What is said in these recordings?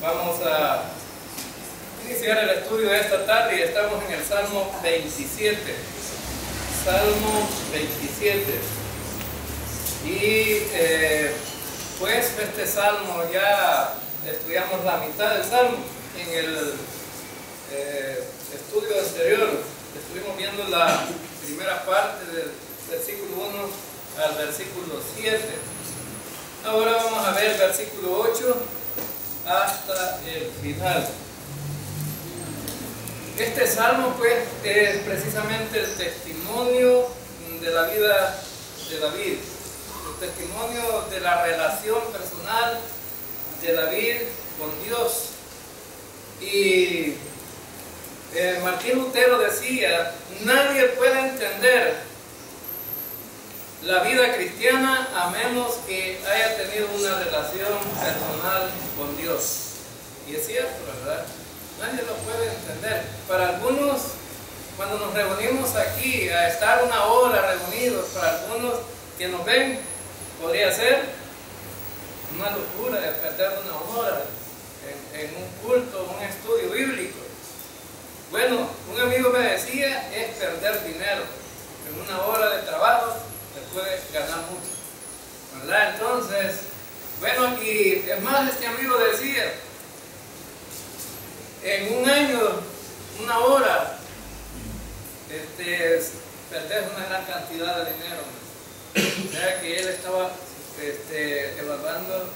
Vamos a iniciar el estudio de esta tarde y estamos en el Salmo 27. Salmo 27. Y pues este salmo ya estudiamos la mitad del salmo. En el estudio anterior estuvimos viendo la primera parte del versículo 1 al versículo 7. Ahora vamos a ver el versículo 8 hasta el final. Este salmo pues es precisamente el testimonio de la vida de David, el testimonio de la relación personal de David con Dios. Y Martín Lutero decía: nadie puede entender la vida cristiana a menos que haya tenido una relación personal con Dios. Y es cierto, ¿verdad? Nadie lo puede entender. Para algunos, cuando nos reunimos aquí a estar una hora reunidos, para algunos que nos ven, podría ser una locura de perder una hora en un culto, un estudio bíblico. Bueno, un amigo me decía, es perder dinero. En una hora de trabajo se puede ganar mucho, ¿verdad? Entonces, bueno, y es más, este amigo decía, en un año, una hora, perdés una gran cantidad de dinero. O sea que él estaba evaluando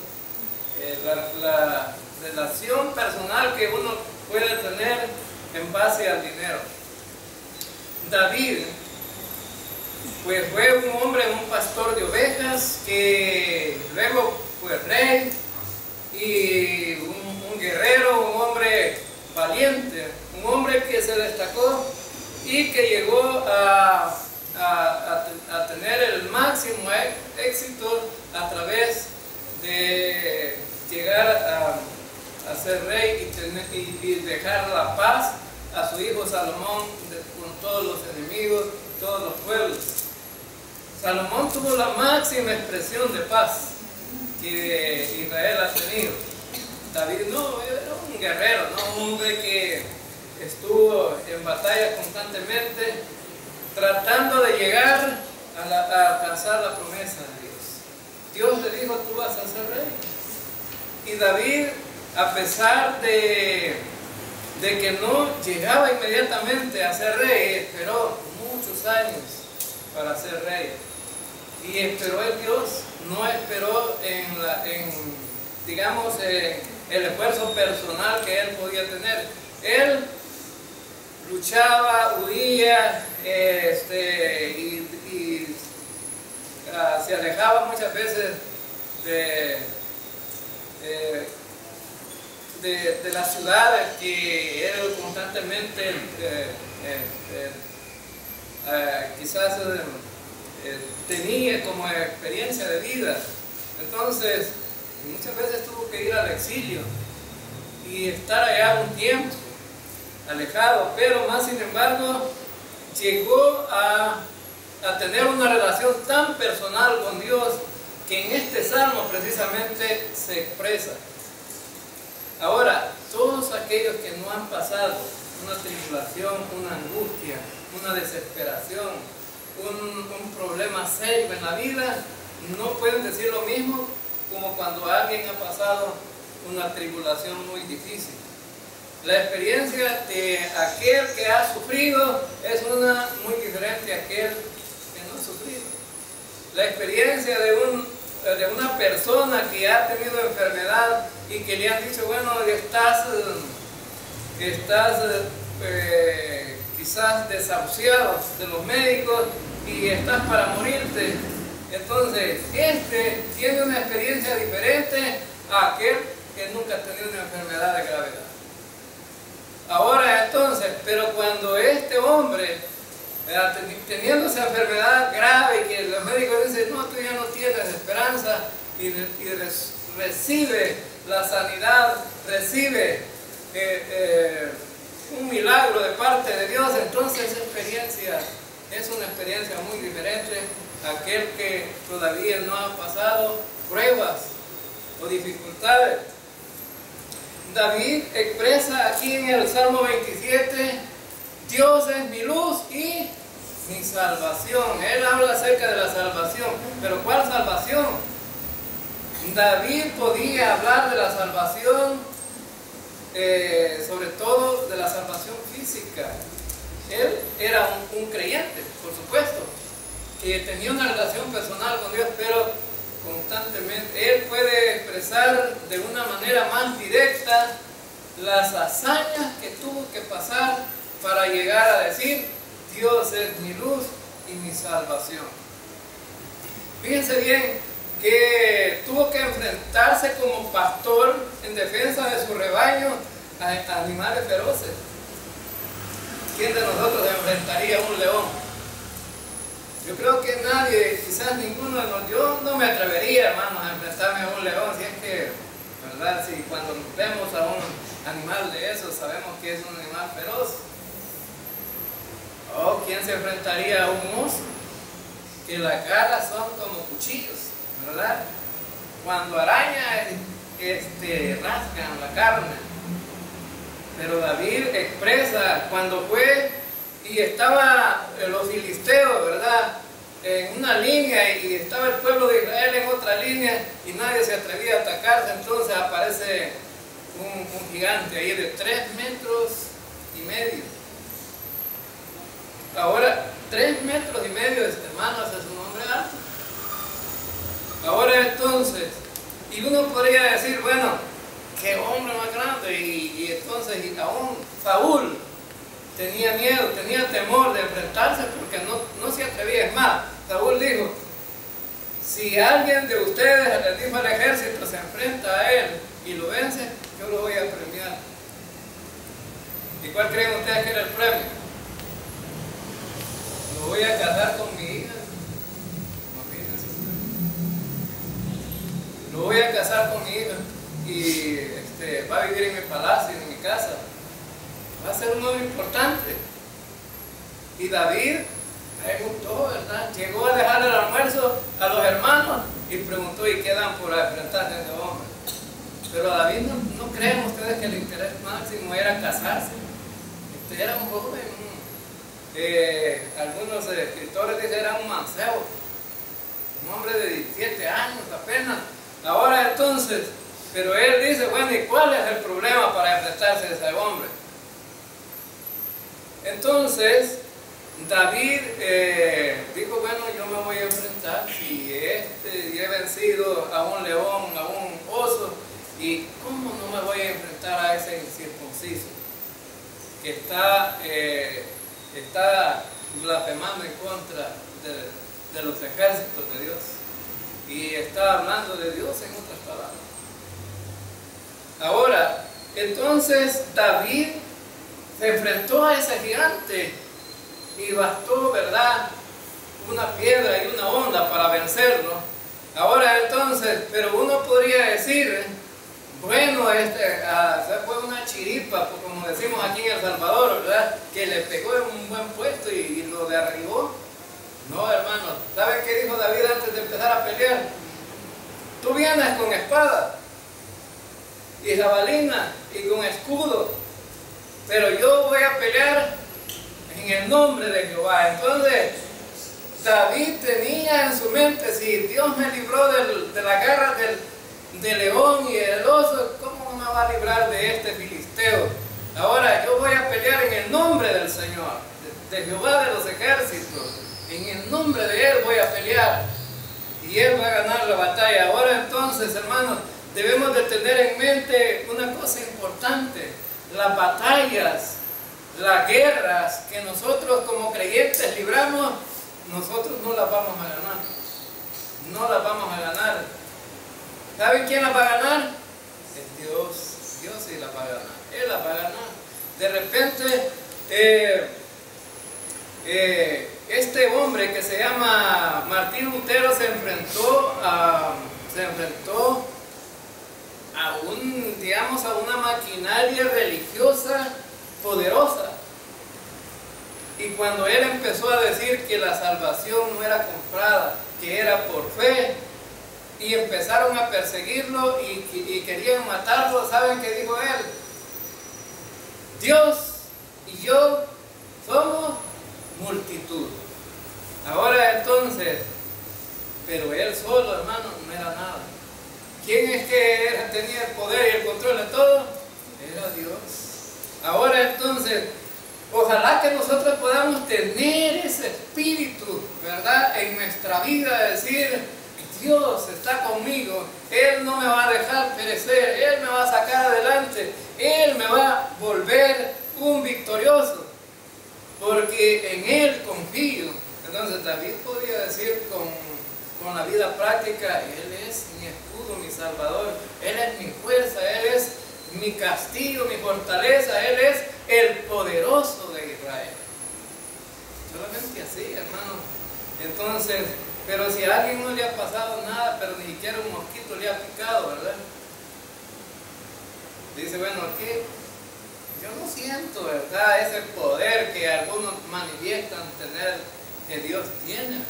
la relación personal que uno puede tener en base al dinero. David pues fue un hombre, un pastor de ovejas, que luego fue rey y un guerrero, un hombre valiente, un hombre que se destacó y que llegó a tener el máximo éxito a través de llegar a ser rey y dejar la paz a su hijo Salomón con todos los enemigos, todos los pueblos. Salomón tuvo la máxima expresión de paz que Israel ha tenido. David no, era un guerrero, ¿no? Un hombre que estuvo en batalla constantemente tratando de llegar a alcanzar la promesa de Dios. Dios le dijo: tú vas a ser rey. Y David, a pesar de que no llegaba inmediatamente a ser rey, esperó muchos años para ser rey. Y esperó en Dios, no esperó en el esfuerzo personal que él podía tener. Él luchaba, huía, se alejaba muchas veces de las ciudades que él constantemente quizás tenía como experiencia de vida. Entonces muchas veces tuvo que ir al exilio y estar allá un tiempo alejado, pero más sin embargo llegó a tener una relación tan personal con Dios que en este salmo precisamente se expresa. Ahora, todos aquellos que no han pasado una tribulación, una angustia, una desesperación, un problema serio en la vida, no pueden decir lo mismo como cuando alguien ha pasado una tribulación muy difícil. La experiencia de aquel que ha sufrido es una muy diferente a aquel que no ha sufrido. La experiencia de una persona que ha tenido enfermedad y que le han dicho: bueno, estás quizás desahuciado de los médicos y estás para morirte. Entonces, tiene una experiencia diferente a aquel que nunca ha tenido una enfermedad de gravedad. Ahora entonces, pero cuando este hombre, teniendo esa enfermedad grave y que los médicos dicen: no, tú ya no tienes esperanza, y recibe la sanidad, recibe un milagro de parte de Dios, entonces esa experiencia es una experiencia muy diferente a aquel que todavía no ha pasado pruebas o dificultades. David expresa aquí en el Salmo 27, Dios es mi luz y mi salvación. Él habla acerca de la salvación, pero ¿cuál salvación? David podía hablar de la salvación, sobre todo de la salvación física. Él era un creyente, por supuesto, que tenía una relación personal con Dios, pero constantemente él puede expresar de una manera más directa las hazañas que tuvo que pasar para llegar a decir, Dios es mi luz y mi salvación. Fíjense bien que tuvo que enfrentarse como pastor en defensa de su rebaño a animales feroces. ¿Quién de nosotros enfrentaría a un león? Yo creo que nadie, quizás ninguno de nosotros. Yo no me atrevería, hermanos, a enfrentarme a un león, si es que, ¿verdad? Si cuando vemos a un animal de esos sabemos que es un animal feroz. ¿O quién se enfrentaría a un oso? Que las garras son como cuchillos, ¿verdad? Cuando araña, rasgan la carne. Pero David expresa cuando fue y estaba los filisteos, ¿verdad?, en una línea y estaba el pueblo de Israel en otra línea y nadie se atrevía a atacarse. Entonces aparece un gigante ahí de 3 metros y medio. Ahora, 3 metros y medio, hermanos, es un hombre alto. Ahora entonces, y uno podría decir, bueno, qué hombre más grande, y entonces aún Saúl tenía miedo, tenía temor de enfrentarse porque no se atrevía. Es más, Saúl dijo, si alguien de ustedes, le dijo al ejército, se enfrenta a él y lo vence, yo lo voy a premiar. ¿Y cuál creen ustedes que era el premio? Lo voy a casar con mi hija. Lo voy a casar con mi hija y va a vivir en mi palacio, en mi casa. Va a ser un hombre importante. Y David le gustó, ¿verdad? Llegó a dejar el almuerzo a los hermanos y preguntó, ¿y qué dan por enfrentarse a ese hombre? Pero a David no creen ustedes que el interés máximo era casarse. Era un joven. Algunos escritores dicen que era un mancebo, un hombre de 17 años apenas. Ahora entonces, pero él dice, bueno, ¿y cuál es el problema para enfrentarse a ese hombre? Entonces, David dijo, bueno, yo me voy a enfrentar, si he vencido a un león, a un oso, ¿y cómo no me voy a enfrentar a ese incircunciso que está blasfemando en contra de los ejércitos de Dios? Y está hablando de Dios en otras palabras. Ahora, entonces David se enfrentó a ese gigante y bastó, ¿verdad?, una piedra y una onda para vencerlo. Ahora entonces, pero uno podría decir, bueno, fue una chiripa, como decimos aquí en El Salvador, ¿verdad?, que le pegó en un buen puesto y lo derribó. No, hermanos, ¿saben qué dijo David antes de empezar a pelear? Tú vienes con espada y jabalina y con escudo, pero yo voy a pelear en el nombre de Jehová. Entonces, David tenía en su mente, si Dios me libró de la garra del león y el oso, ¿cómo no me va a librar de este filisteo? Ahora yo voy a pelear en el nombre del Señor, de Jehová de los ejércitos. En el nombre de Él voy a pelear y Él va a ganar la batalla. Ahora entonces, hermanos, debemos de tener en mente una cosa importante: las batallas, las guerras que nosotros como creyentes libramos, nosotros no las vamos a ganar. No las vamos a ganar. ¿Saben quién las va a ganar? Es Dios. Dios sí las va a ganar. Él las va a ganar. De repente, este hombre que se llama Martín Lutero se enfrentó a una maquinaria religiosa poderosa. Y cuando él empezó a decir que la salvación no era comprada, que era por fe, y empezaron a perseguirlo y querían matarlo. ¿Saben qué dijo él? Dios y yo somos multitud. Ahora entonces, pero él solo, hermano, no era nada. ¿Quién es que tenía el poder y el control de todo? Era Dios. Ahora entonces, ojalá que nosotros podamos tener ese espíritu, ¿verdad?, en nuestra vida, decir, Dios está conmigo, Él no me va a dejar perecer, Él me va a sacar adelante, Él me va a volver un victorioso, porque en Él confío. Entonces David podía decir con la vida práctica, Él es mi escudo, mi salvador, Él es mi fuerza, Él es mi castillo, mi fortaleza, Él es el poderoso de Israel. Solamente así, hermano. Entonces, pero si a alguien no le ha pasado nada, pero ni siquiera un mosquito le ha picado, ¿verdad? Dice, bueno, ¿qué? Yo no siento, ¿verdad?, ese poder que algunos manifiestan tener, que Dios tiene.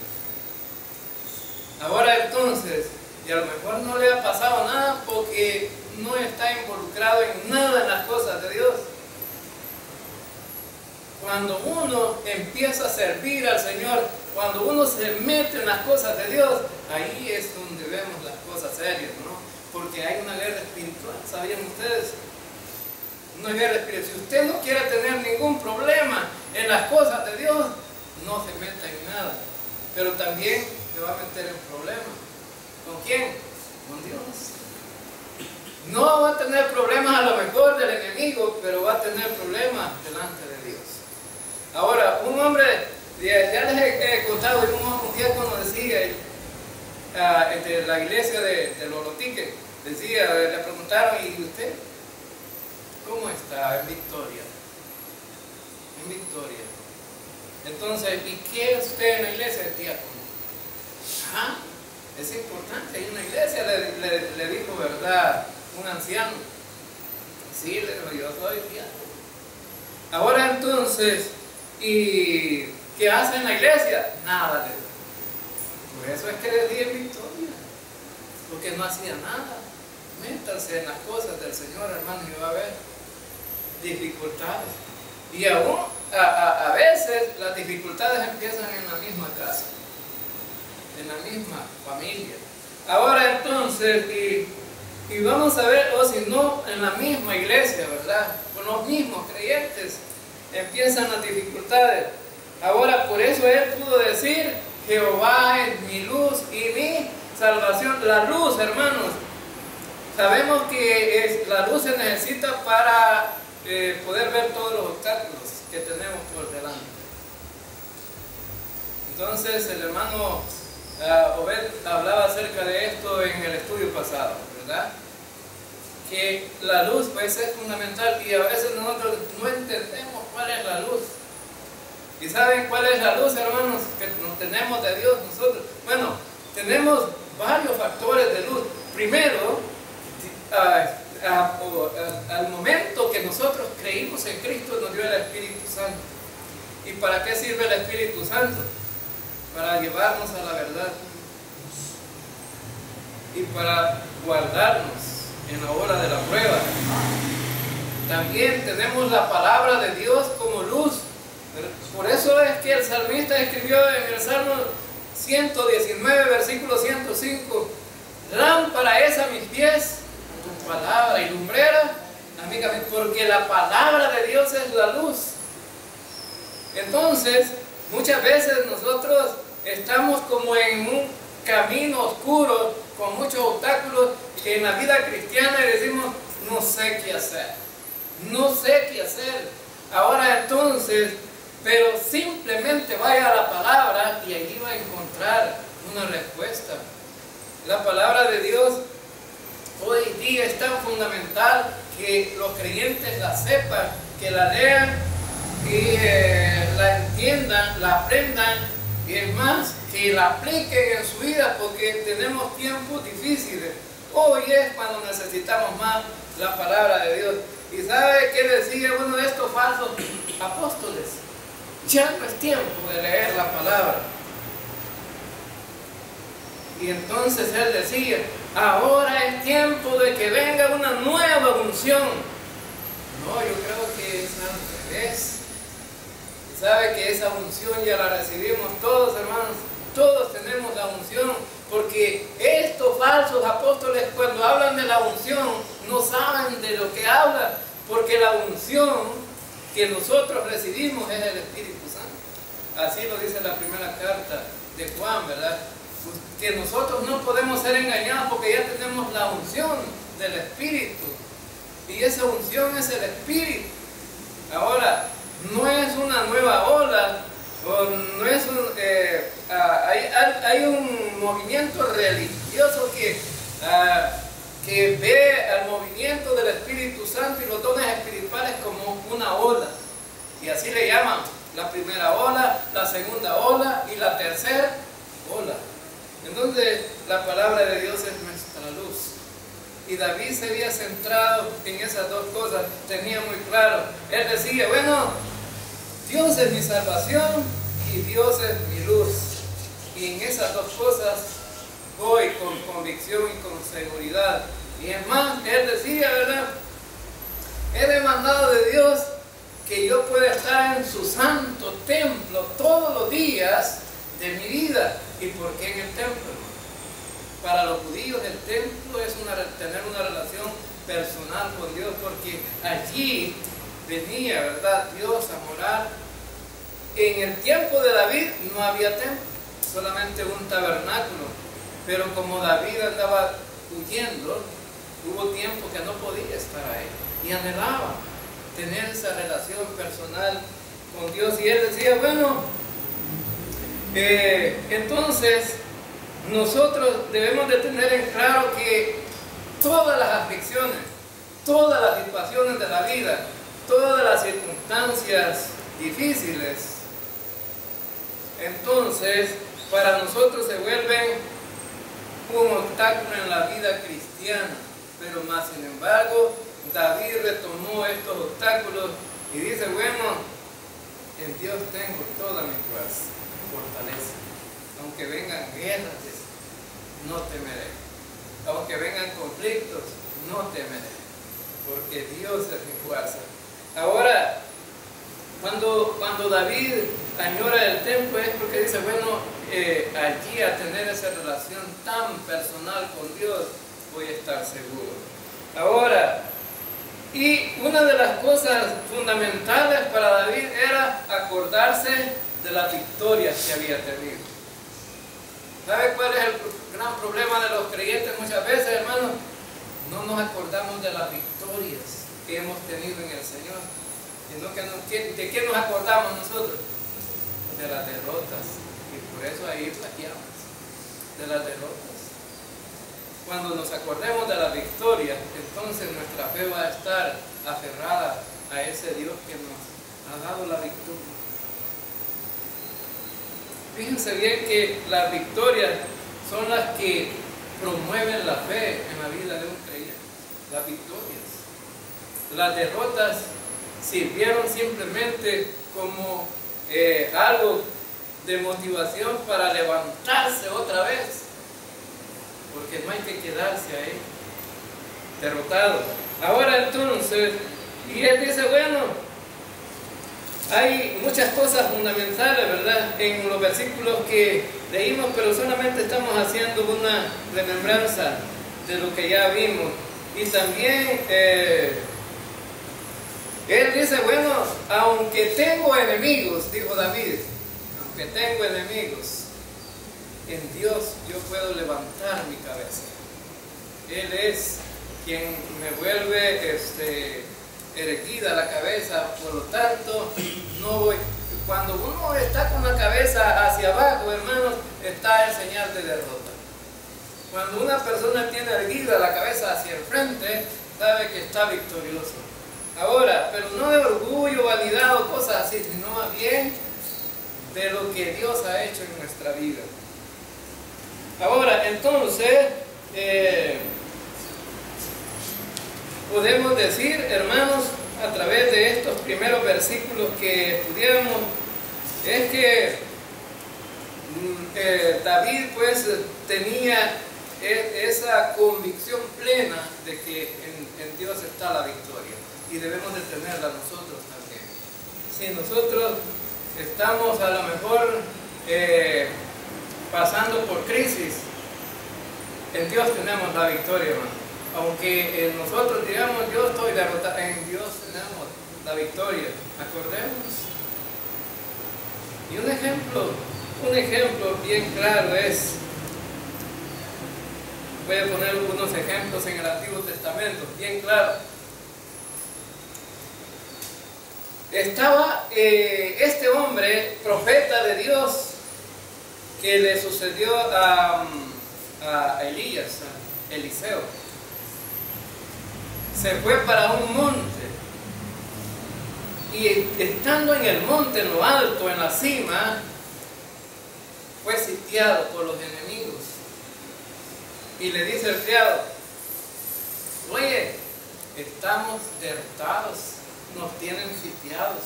Ahora entonces, y a lo mejor no le ha pasado nada porque no está involucrado en nada en las cosas de Dios. Cuando uno empieza a servir al Señor, cuando uno se mete en las cosas de Dios, ahí es donde vemos las cosas serias, ¿no? Porque hay una guerra espiritual, ¿sabían ustedes? Una guerra espiritual. Si usted no quiere tener ningún problema en las cosas de Dios, no se meta en nada. Pero también se va a meter en problemas. ¿Con quién? Con Dios. No va a tener problemas a lo mejor del enemigo, pero va a tener problemas delante de Dios. Ahora, un hombre, ya les he contado, un diácono decía, de la iglesia de Lolotique, decía, le preguntaron, ¿y usted cómo está? En victoria. En victoria. Entonces, ¿y qué es usted en la iglesia de diácono? Ah, es importante, hay una iglesia, le dijo, ¿verdad?, un anciano. Sí, le dijo, yo soy diácono. Ahora entonces, ¿y qué hace en la iglesia? Nada, le dijo. Por eso es que le di en victoria, porque no hacía nada. Métanse en las cosas del Señor, hermano, y va a haber dificultades. Y aún a veces las dificultades empiezan en la misma casa, en la misma familia. Ahora entonces, y vamos a ver, o si no, en la misma iglesia, ¿verdad?, con los mismos creyentes empiezan las dificultades. Ahora, por eso él pudo decir, Jehová es mi luz y mi salvación. La luz, hermanos, sabemos que la luz se necesita para poder ver todos los obstáculos que tenemos por delante. Entonces el hermano Obed hablaba acerca de esto en el estudio pasado, ¿verdad? Que la luz pues es fundamental, y a veces nosotros no entendemos cuál es la luz. ¿Y saben cuál es la luz, hermanos, que tenemos de Dios nosotros? Bueno, tenemos varios factores de luz. Primero, al momento que nosotros creímos en Cristo, nos dio el Espíritu Santo. ¿Y para qué sirve el Espíritu Santo? Para llevarnos a la verdad y para guardarnos en la hora de la prueba. También tenemos la palabra de Dios como luz. Por eso es que el salmista escribió en el Salmo 119, versículo 105, lámpara es a mis pies tu palabra y lumbrera a mi camino, porque la palabra de Dios es la luz. Entonces, muchas veces nosotros estamos como en un camino oscuro, con muchos obstáculos, que en la vida cristiana decimos, no sé qué hacer, no sé qué hacer. Ahora entonces, pero simplemente vaya a la palabra y allí va a encontrar una respuesta. La palabra de Dios hoy día es tan fundamental que los creyentes la sepan, que la lean y la entiendan, la aprendan, y es más, que la apliquen en su vida, porque tenemos tiempos difíciles. Hoy es cuando necesitamos más la palabra de Dios. ¿Y sabe qué decía uno de estos falsos apóstoles? Ya no es tiempo de leer la palabra. Y entonces él decía, ahora es tiempo de que venga una nueva unción. No, yo creo que es al revés. ¿Sabe que esa unción ya la recibimos todos, hermanos? Todos tenemos la unción, porque estos falsos apóstoles, cuando hablan de la unción, no saben de lo que hablan, porque la unción que nosotros recibimos es el Espíritu Santo. Así lo dice la primera carta de Juan, ¿verdad? Que nosotros no podemos ser engañados porque ya tenemos la unción del Espíritu. Y esa unción es el Espíritu. Ahora, no es una nueva ola, o no es hay un movimiento religioso que ve al movimiento del Espíritu Santo y los dones espirituales como una ola. Y así le llaman la primera ola, la segunda ola y la tercera ola. Entonces, la palabra de Dios es nuestra luz. Y David se había centrado en esas dos cosas, tenía muy claro. Él decía, bueno, Dios es mi salvación y Dios es mi luz. Y en esas dos cosas voy con convicción y con seguridad. Y es más, él decía, ¿verdad? He demandado de Dios que yo pueda estar en su santo templo todos los días de mi vida. ¿Y por qué en el templo? Para los judíos el templo es tener una relación personal con Dios, porque allí venía, ¿verdad?, Dios a morar. En el tiempo de David no había templo, solamente un tabernáculo, pero como David andaba huyendo, hubo tiempo que no podía estar ahí y anhelaba tener esa relación personal con Dios. Y él decía, bueno, entonces nosotros debemos de tener en claro que todas las aflicciones, todas las situaciones de la vida, todas las circunstancias difíciles, entonces para nosotros se vuelven un obstáculo en la vida cristiana. Pero más sin embargo, David retomó estos obstáculos y dice, bueno, en Dios tengo toda mi fuerza, fortaleza. Aunque vengan guerras, no temeré. Aunque vengan conflictos, no temeré. Porque Dios es mi fuerza. Ahora, cuando David añora el templo es porque dice, bueno, allí a tener esa relación tan personal con Dios, voy a estar seguro. Ahora, y una de las cosas fundamentales para David era acordarse de las victorias que había tenido. ¿Sabe cuál es el gran problema de los creyentes muchas veces, hermanos? No nos acordamos de las victorias que hemos tenido en el Señor, sino que ¿de qué nos acordamos nosotros? De las derrotas. Y por eso ahí flaqueamos, de las derrotas. Cuando nos acordemos de la victoria, entonces nuestra fe va a estar aferrada a ese Dios que nos ha dado la victoria. Fíjense bien que las victorias son las que promueven la fe en la vida de un creyente. Las victorias. Las derrotas sirvieron simplemente como algo de motivación para levantarse otra vez. Porque no hay que quedarse ahí derrotado. Ahora entonces, y él dice, bueno, hay muchas cosas fundamentales, ¿verdad?, en los versículos que leímos, pero solamente estamos haciendo una remembranza de lo que ya vimos. Y también él dice, bueno, aunque tengo enemigos, dijo David, aunque tengo enemigos, en Dios yo puedo levantar mi cabeza. Él es quien me vuelve erguida la cabeza, por lo tanto, no voy. Cuando uno está con la cabeza hacia abajo, hermanos, está en señal de derrota. Cuando una persona tiene erguida la cabeza hacia el frente, sabe que está victorioso. Ahora, pero no de orgullo, vanidad o cosas así, sino más bien de lo que Dios ha hecho en nuestra vida. Ahora, entonces, podemos decir, hermanos, a través de estos primeros versículos que estudiamos, es que David pues tenía esa convicción plena de que en Dios está la victoria y debemos de tenerla nosotros también. Si nosotros estamos a lo mejor pasando por crisis, en Dios tenemos la victoria, hermano. Aunque nosotros digamos yo estoy derrotado, en Dios tenemos la victoria. Acordémonos. Y un ejemplo bien claro es, voy a poner unos ejemplos en el Antiguo Testamento, bien claro. Estaba este hombre, profeta de Dios, que le sucedió a Elías, a Eliseo. Se fue para un monte y estando en el monte, en lo alto, en la cima, fue sitiado por los enemigos. Y le dice el criado: oye, estamos derrotados, nos tienen sitiados,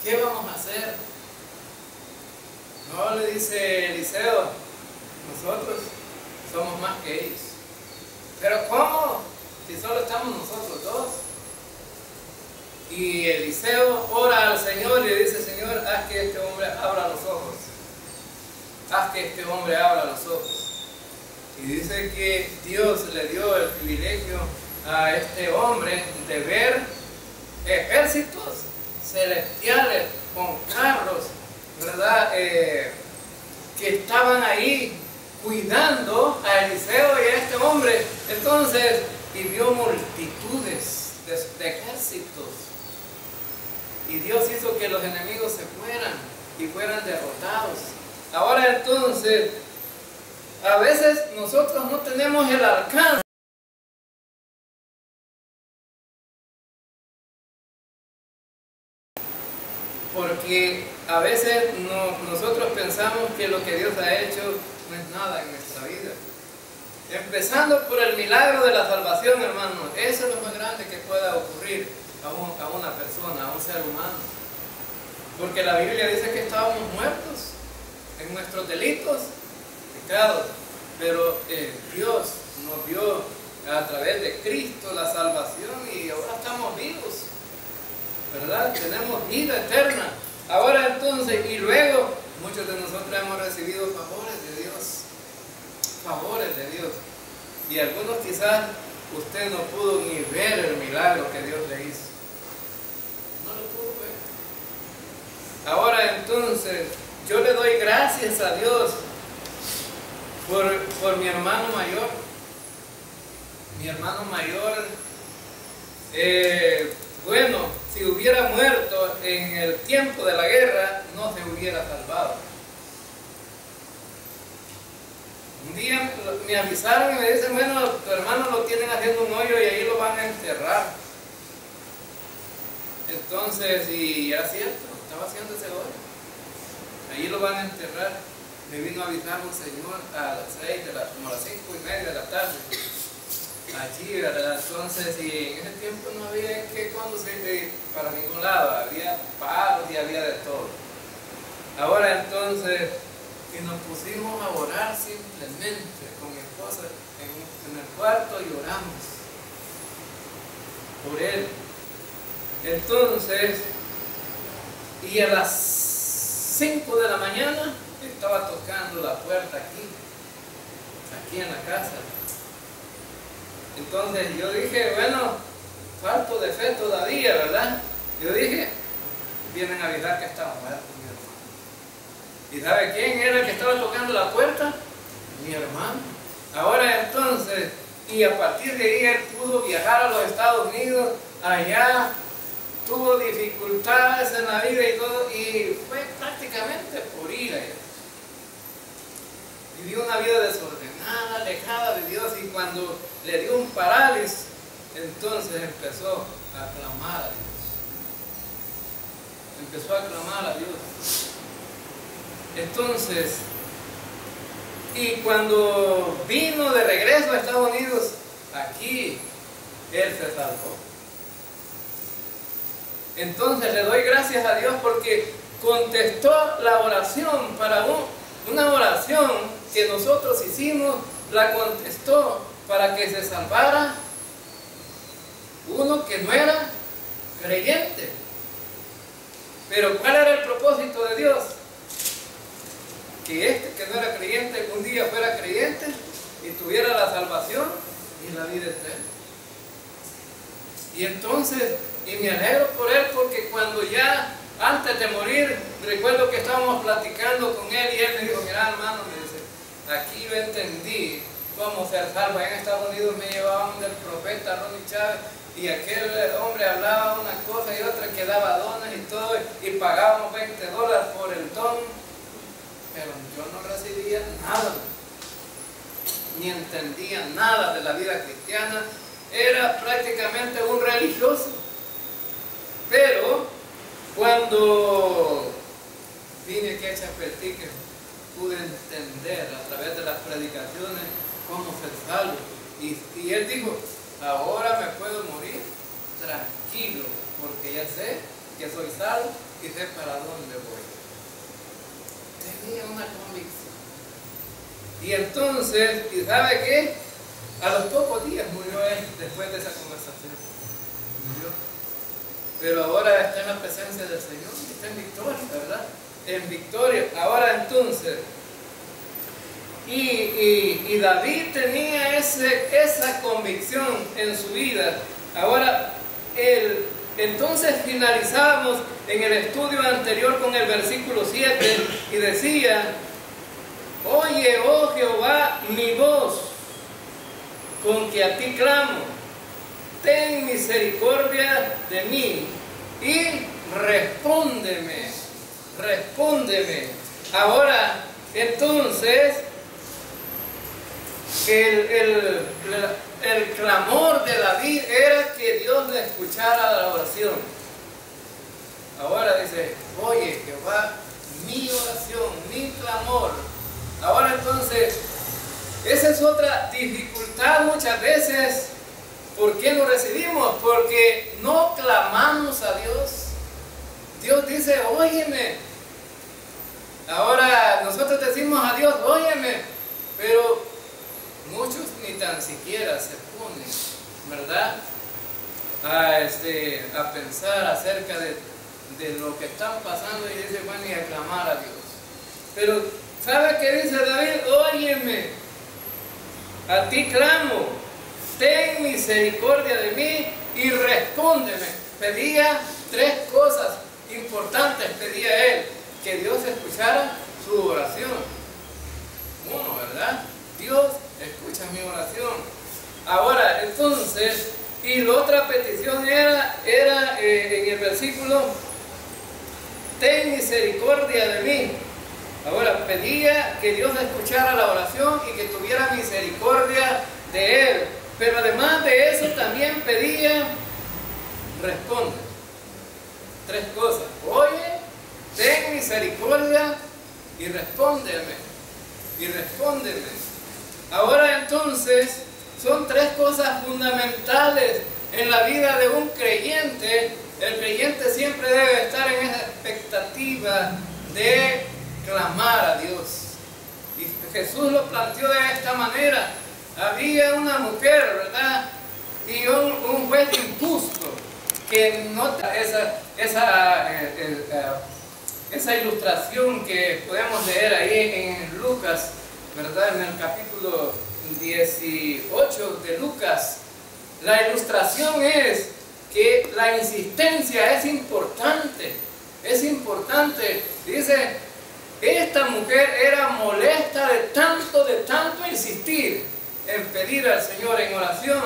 ¿qué vamos a hacer? No, le dice Eliseo, nosotros somos más que ellos. ¿Pero cómo? Si solo estamos nosotros dos. Y Eliseo ora al Señor y le dice: Señor, haz que este hombre abra los ojos. Haz que este hombre abra los ojos. Y dice que Dios le dio el privilegio a este hombre de ver ejércitos celestiales con carros, ¿verdad? Que estaban ahí cuidando a Eliseo y a este hombre. Entonces, y vio multitudes de ejércitos. Y Dios hizo que los enemigos se fueran y fueran derrotados. Ahora entonces, a veces nosotros no tenemos el alcance. Porque a veces nosotros pensamos que lo que Dios ha hecho no es nada en nuestra vida. Empezando por el milagro de la salvación, hermano. Eso es lo más grande que pueda ocurrir a una persona, a un ser humano. Porque la Biblia dice que estábamos muertos en nuestros delitos, pecados. Pero Dios nos dio a través de Cristo la salvación y ahora estamos vivos, ¿verdad? Tenemos vida eterna. Ahora entonces, y luego, muchos de nosotros hemos recibido favores de Dios. Favores de Dios. Y algunos quizás usted no pudo ni ver el milagro que Dios le hizo. No lo pudo ver. Ahora entonces, yo le doy gracias a Dios por mi hermano mayor. Mi hermano mayor, bueno, si hubiera muerto en el tiempo de la guerra, no se hubiera salvado. Un día me avisaron y me dicen: bueno, tu hermano lo tienen haciendo un hoyo y ahí lo van a enterrar. Entonces, y era cierto, estaba haciendo ese hoyo. Ahí lo van a enterrar. Me vino a avisar un señor a las 6 como a las 5:30 de la tarde. Allí, ¿verdad? Entonces, y en ese tiempo no había que conducir para ningún lado, había paros y había de todo. Ahora entonces, que nos pusimos a orar simplemente con mi esposa en el cuarto y oramos por él. Entonces, y a las 5 de la mañana estaba tocando la puerta aquí en la casa. Entonces yo dije: bueno, falto de fe todavía, ¿verdad? Yo dije: vienen a avisar que estaba muerto mi hermano. ¿Y sabe quién era el que estaba tocando la puerta? Mi hermano. Ahora entonces, y a partir de ahí él pudo viajar a los Estados Unidos, allá tuvo dificultades en la vida y todo, y fue prácticamente por ir allá. Vivió una vida desordenada, alejada de Dios, y cuando le dio un parálisis, entonces empezó a clamar a Dios. Empezó a clamar a Dios. Entonces, y cuando vino de regreso a Estados Unidos, aquí él se salvó. Entonces le doy gracias a Dios porque contestó la oración para una oración que nosotros hicimos, la contestó para que se salvara uno que no era creyente. Pero ¿cuál era el propósito de Dios? Que este que no era creyente un día fuera creyente y tuviera la salvación y la vida eterna. Y entonces, y me alegro por él, porque cuando ya antes de morir, recuerdo que estábamos platicando con él y él me dijo: mira, hermano, me dice, aquí yo entendí cómo ser salvo. En Estados Unidos me llevaban del profeta Ronnie Chávez y aquel hombre hablaba una cosa y otra, que daba dones y todo, y pagábamos $20 por el don, pero yo no recibía nada, ni entendía nada de la vida cristiana. Era prácticamente un religioso. Pero cuando vine aquí a Chapetí, que pude entender a través de las predicaciones cómo ser salvo, y él dijo: ahora me puedo morir tranquilo, porque ya sé que soy salvo y sé para dónde voy. Tenía una convicción. Y entonces, ¿y sabe qué? A los pocos días murió él después de esa conversación. Murió. Pero ahora está en la presencia del Señor, está en victoria, ¿verdad? En victoria. Ahora entonces, y David tenía esa convicción en su vida. Ahora, entonces finalizamos en el estudio anterior con el versículo 7 y decía: oye, oh Jehová, mi voz, con que a ti clamo, ten misericordia de mí y respóndeme, respóndeme. Ahora, entonces, el clamor de David era que Dios le escuchara la oración. Ahora dice: oye, Jehová, mi oración, mi clamor. Ahora entonces, esa es otra dificultad muchas veces. ¿Por qué no recibimos? Porque no clamamos a Dios. Dios dice: óyeme. Ahora nosotros decimos a Dios: óyeme, pero muchos ni tan siquiera se ponen, ¿verdad?, a pensar acerca de lo que están pasando y dicen: bueno, y a clamar a Dios. Pero ¿sabe qué dice David? Óyeme, a ti clamo, ten misericordia de mí y respóndeme. Pedía 3 cosas importantes, pedía él: que Dios escuchara su oración. Uno, ¿verdad? Dios escucha mi oración. Ahora, entonces, y la otra petición era en el versículo: ten misericordia de mí. Ahora, pedía que Dios escuchara la oración y que tuviera misericordia de él. Pero además de eso también pedía: responde. 3 cosas: oye, ten misericordia y respóndeme. Y respóndeme. Ahora entonces, son 3 cosas fundamentales en la vida de un creyente. El creyente siempre debe estar en esa expectativa de clamar a Dios. Y Jesús lo planteó de esta manera. Había una mujer, ¿verdad?, y un juez injusto que nota esa ilustración que podemos leer ahí en Lucas, ¿verdad?, en el capítulo 18 de Lucas. La ilustración es que la insistencia es importante. Es importante. Dice: esta mujer era molesta de tanto insistir en pedir al Señor en oración.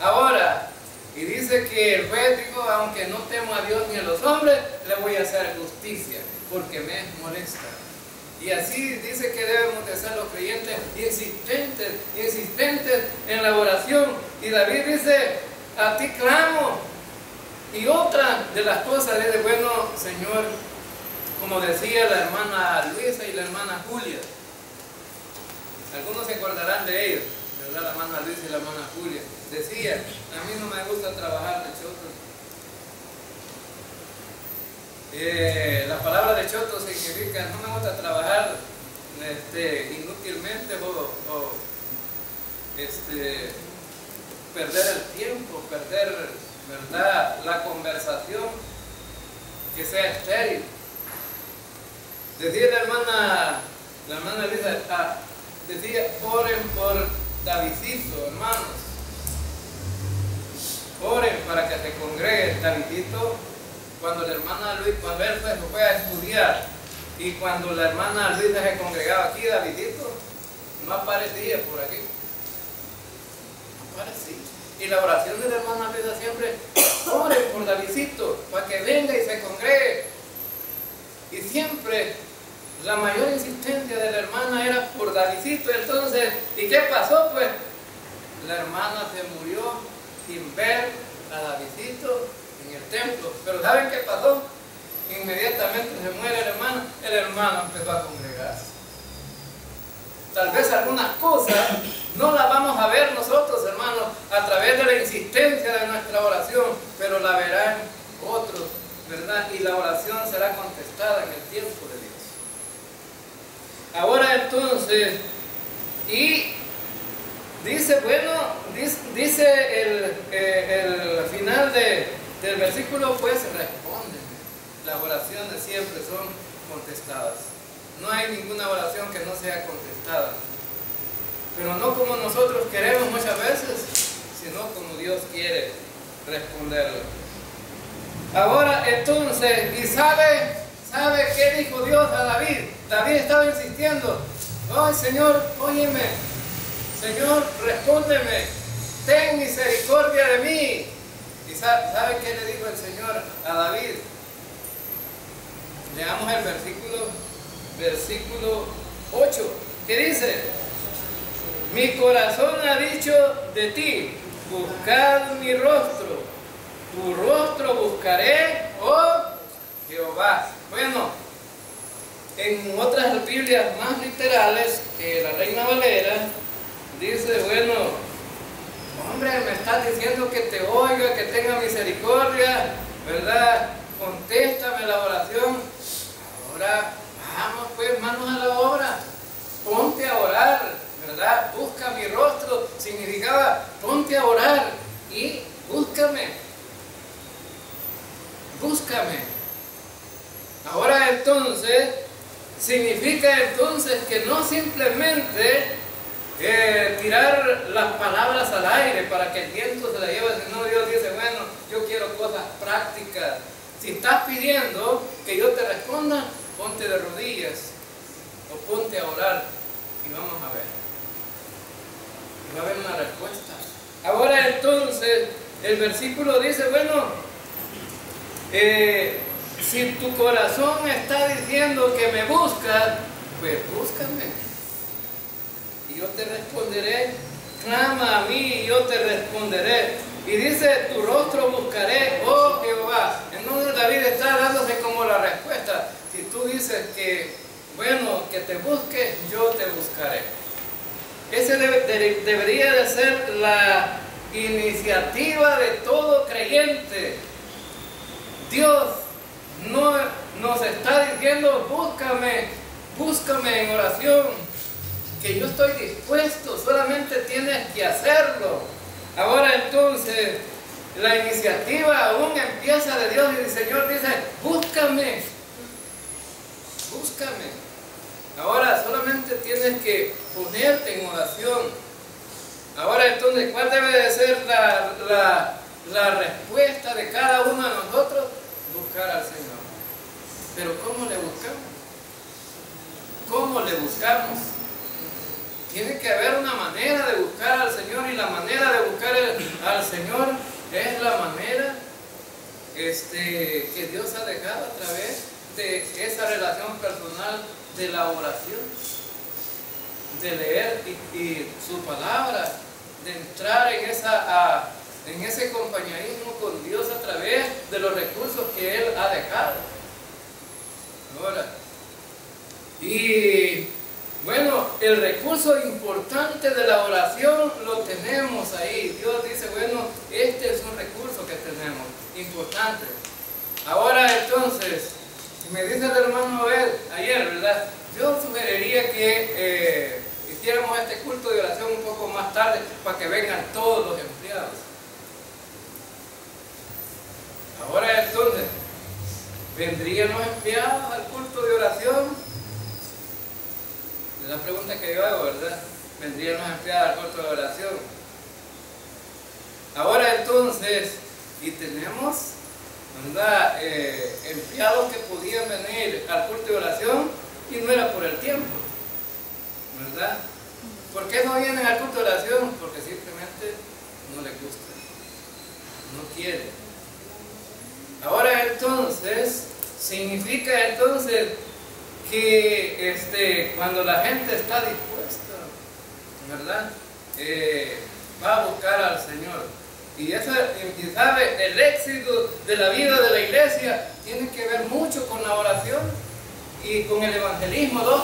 Ahora, y dice que el juez dijo: aunque no temo a Dios ni a los hombres, le voy a hacer justicia, porque me es molesta. Y así dice que debemos de ser los creyentes, insistentes en la oración. Y David dice: a ti clamo. Y otra de las cosas dice: bueno, Señor, como decía la hermana Luisa y la hermana Julia, algunos se acordarán de ellos, ¿verdad? La hermana Luisa y la hermana Julia decía: a mí no me gusta trabajar de choto. La palabra de choto significa: no me gusta trabajar inútilmente o perder el tiempo, perder, ¿verdad?, la conversación, que sea estéril. Decía la hermana Elisa, decía, oren por Davidito, hermanos. Oren para que se congregue Davidito. Cuando la hermana Luisa, cuando él fue a estudiar, y cuando la hermana Luisa se congregaba aquí, Davidito no aparecía por aquí. No aparecía. Y la oración de la hermana Luisa siempre, oren por Davidito, para que venga y se congregue. Y siempre la mayor insistencia de la hermana era por Davidito. Entonces, ¿y qué pasó? Pues la hermana se murió sin ver a Davidito en el templo. Pero ¿saben qué pasó? Inmediatamente se muere el hermano empezó a congregarse. Tal vez algunas cosas no las vamos a ver nosotros, hermanos, a través de la insistencia de nuestra oración, pero la verán otros, ¿verdad? Y la oración será contestada en el tiempo de Dios. Ahora entonces, y dice, bueno, dice el final del versículo, pues responden. Las oraciones siempre son contestadas. No hay ninguna oración que no sea contestada. Pero no como nosotros queremos muchas veces, sino como Dios quiere responderlo. Ahora entonces, ¿y sabe qué dijo Dios a David? David estaba insistiendo, ay Señor, óyeme, Señor, respóndeme, ten misericordia de mí. ¿Y sabe qué le dijo el Señor a David? Leamos el versículo 8, que dice, mi corazón ha dicho de ti, buscad mi rostro, tu rostro buscaré, oh Jehová. Bueno, en otras Biblias más literales que la Reina Valera, dice, bueno, hombre, me estás diciendo que te oiga, que tenga misericordia, ¿verdad? Contéstame la oración. Ahora, vamos pues, manos a la obra, ponte a orar, ¿verdad? Busca mi rostro, significaba, ponte a orar y búscame. Ahora entonces, significa entonces que no simplemente tirar las palabras al aire para que el viento se las lleve, sino Dios dice, bueno, yo quiero cosas prácticas. Si estás pidiendo que yo te responda, ponte de rodillas o ponte a orar y vamos a ver. Y va a haber una respuesta. Ahora entonces, el versículo dice, bueno, si tu corazón está diciendo que me buscas, pues búscame. Y yo te responderé, clama a mí y yo te responderé. Y dice, tu rostro buscaré, oh Jehová. Entonces David está dándose como la respuesta. Si tú dices que, bueno, que te busque, yo te buscaré. Ese debería de ser la iniciativa de todo creyente. Dios no nos está diciendo, búscame en oración, que yo estoy dispuesto, solamente tienes que hacerlo. Ahora entonces, la iniciativa aún empieza de Dios y el Señor dice, búscame. Ahora solamente tienes que ponerte en oración. Ahora entonces, ¿cuál debe de ser la respuesta de cada uno de nosotros? Buscar al Señor. Pero ¿cómo le buscamos? ¿Cómo le buscamos? Tiene que haber una manera de buscar al Señor, y la manera de buscar al Señor es la manera que Dios ha dejado a través de esa relación personal de la oración, de leer y su palabra, de entrar en ese compañerismo con Dios a través de los recursos que Él ha dejado. Ahora, y bueno, el recurso importante de la oración lo tenemos ahí. Dios dice, bueno, este es un recurso que tenemos, importante. Ahora entonces, me dice el hermano Abel ayer, ¿verdad? yo sugeriría que hiciéramos este culto de oración un poco más tarde para que vengan todos los empleados. Ahora entonces, ¿vendrían los empleados al culto de oración? Es la pregunta que yo hago, ¿verdad? ¿Vendrían los empleados al culto de oración? Ahora entonces, y tenemos, ¿verdad? Empleados que podían venir al culto de oración y no era por el tiempo, ¿verdad? ¿Por qué no vienen al culto de oración? Porque simplemente no les gusta, no quieren. Ahora entonces, significa entonces que cuando la gente está dispuesta, ¿verdad? Va a buscar al Señor. Y sabe, el éxito de la vida de la iglesia tiene que ver mucho con la oración y con el evangelismo. Dos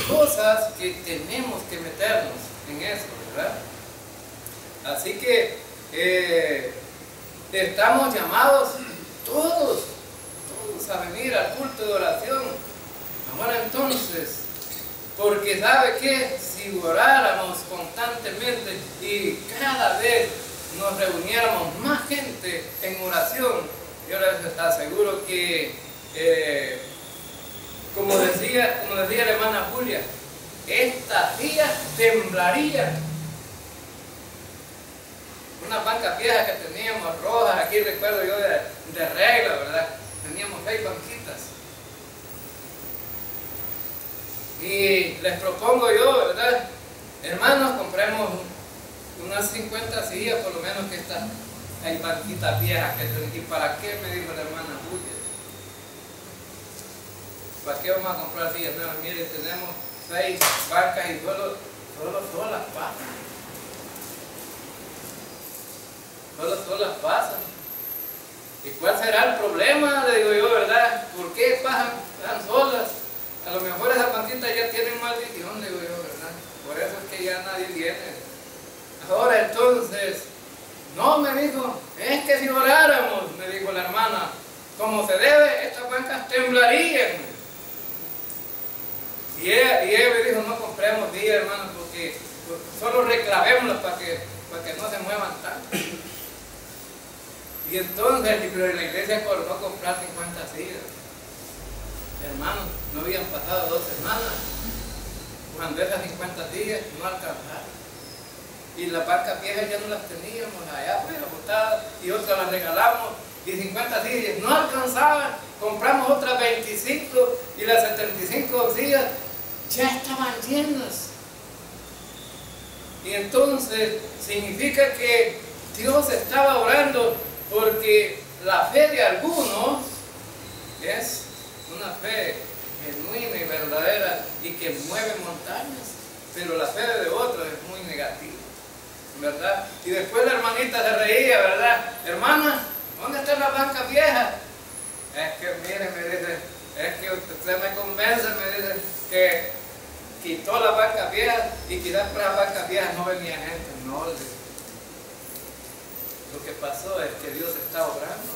cosas que tenemos que meternos en eso, ¿verdad? Así que estamos llamados todos a venir al culto de oración. Ahora entonces, porque ¿sabe qué? Si oráramos constantemente y cada vez nos reuniéramos más gente en oración, yo les aseguro que, como decía la hermana Julia, estas vías temblarían. Unas bancas viejas que teníamos rojas, aquí recuerdo yo de regla, ¿verdad? Teníamos 6 banquitas. Y les propongo yo, ¿verdad? Hermanos, compremos unas 50 sillas, por lo menos, que estas hay banquitas viejas que tenemos. ¿Y para qué? Me dijo la hermana Julia. ¿Para qué vamos a comprar sillas nuevas? Miren, tenemos 6 bancas y solo las pasan. Solo las pasan. ¿Y cuál será el problema? Le digo yo, ¿verdad? ¿Por qué pasan tan solas? A lo mejor esas banquitas ya tienen maldición, le digo yo, ¿verdad? Por eso es que ya nadie viene. Ahora entonces, no, me dijo, es que si oráramos, me dijo la hermana, como se debe, estas bancas temblarían. Y ella me dijo, no compremos días, hermano, porque solo reclavémoslas para que no se muevan tanto. Y entonces, pero la iglesia acordó comprar 50 sillas. Hermanos, no habían pasado 2 semanas cuando esas 50 sillas no alcanzaron. Y las bancas viejas ya no las teníamos allá, pues botadas, y otras las regalamos, y 50 sillas no alcanzaban. Compramos otras 25 y las 75 sillas ya estaban llenas. Y entonces significa que Dios estaba orando, porque la fe de algunos es una fe genuina y verdadera y que mueve montañas, pero la fe de otros es muy negativa, ¿verdad? Y después la hermanita se reía, ¿verdad? Hermana, ¿dónde están las bancas viejas? Es que, mire, me dice, es que usted me convence, me dice, que quitó las bancas viejas y quizás por las bancas viejas no venía gente. No, lo que pasó es que Dios está obrando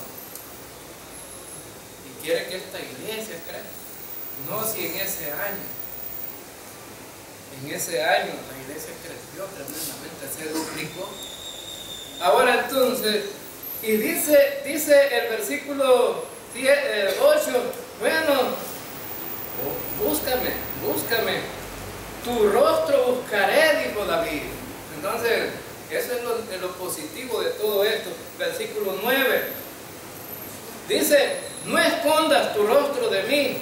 y quiere que esta iglesia crezca. No si en ese año la iglesia creció tremendamente, se duplicó. Ahora entonces, y dice el versículo 8, bueno, búscame, tu rostro buscaré, dijo David. Entonces, eso es lo positivo de todo esto. Versículo 9 dice, no escondas tu rostro de mí,